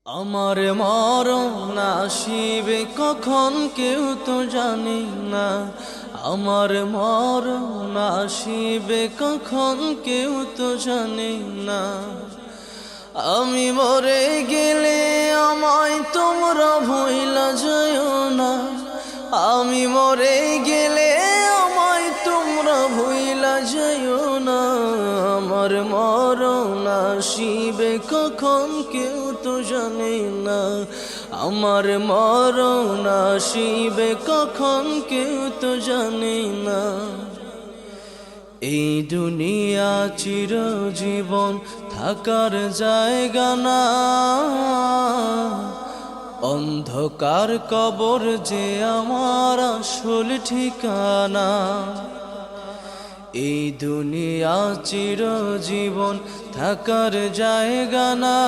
আমার মরণ আসিবে কখন কেউ তো জানে না। আমার মরণ আসিবে কখন কেউ তো জানে না। আমি মরে গেলে আমায় তোমরা ভুইলা যাইও না। আমি মরে গেলে আমায় তোমরা ভুইলা যাইও না। আমার মরণ আসিবে কখন কেউ তো জানে না। আমার মরণ আসিবে কখন কেউ তো জানে না। এই দুনিয়া চিরজীবন থাকার জায়গা না। অন্ধকার কবর যে আমার আসল ঠিকানা। এই দুনিয়া চিরজীবন থাকার জায়গা না।